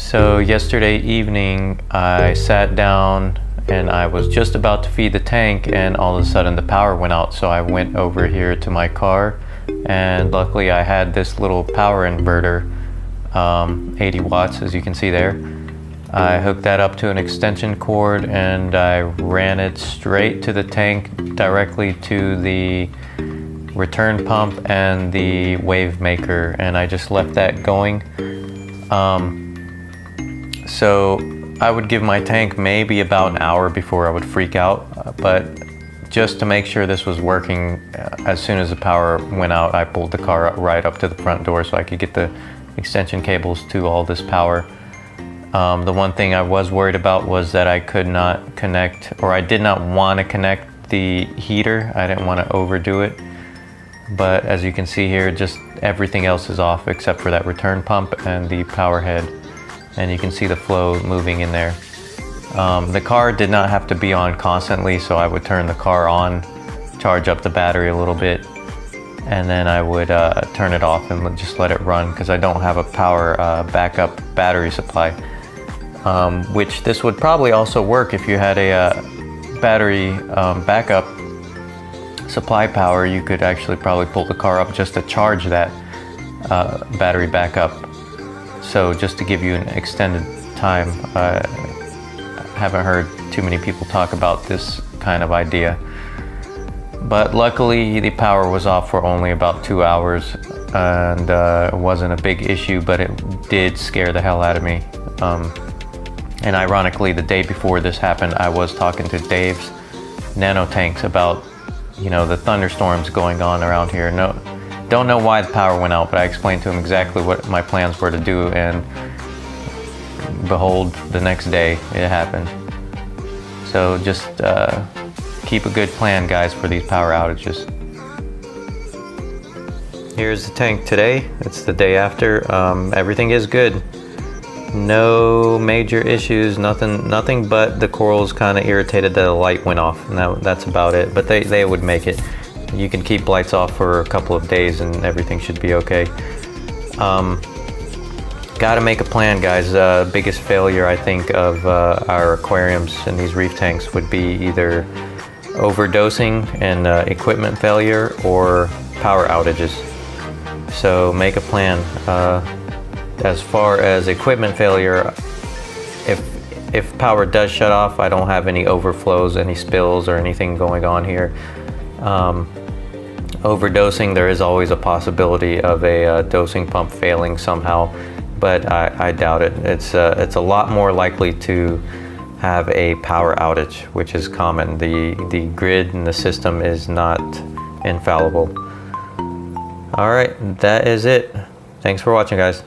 So yesterday evening I sat down and I was just about to feed the tank, and all of a sudden the power went out. So I went over here to my car, and luckily I had this little power inverter, 80 watts as you can see there. I hooked that up to an extension cord and I ran it straight to the tank, directly to the return pump and the wave maker, and I just left that going. So I would give my tank maybe about an hour before I would freak out, but just to make sure this was working, as soon as the power went out, I pulled the car right up to the front door so I could get the extension cables to all this power. The one thing I was worried about was that I could not connect, or I did not want to connect the heater. I didn't want to overdo it. But as you can see here, just everything else is off except for that return pump and the power head. And you can see the flow moving in there. The car did not have to be on constantly, so I would turn the car on, charge up the battery a little bit, and then I would turn it off and just let it run, because I don't have a power backup battery supply. Which this would probably also work if you had a battery backup supply power. You could actually probably pull the car up just to charge that battery backup. So just to give you an extended time. I haven't heard too many people talk about this kind of idea. But luckily the power was off for only about 2 hours, and it wasn't a big issue, but it did scare the hell out of me. And ironically, the day before this happened, I was talking to Dave's nano tanks about, you know, the thunderstorms going on around here. Don't know why the power went out, but I explained to him exactly what my plans were to do, and behold, the next day it happened. So just keep a good plan, guys, for these power outages. Here's the tank today. It's the day after. Everything is good. No major issues, nothing but the corals kind of irritated that the light went off, and that's about it. But they would make it. You can keep lights off for a couple of days and everything should be okay. Gotta make a plan, guys. Biggest failure, I think, of our aquariums and these reef tanks would be either overdosing and equipment failure, or power outages. So make a plan. As far as equipment failure, if power does shut off, I don't have any overflows, any spills, or anything going on here. Overdosing, there is always a possibility of a dosing pump failing somehow, but I doubt it. It's a lot more likely to have a power outage, which is common. The grid and the system is not infallible. All right, that is it. Thanks for watching, guys.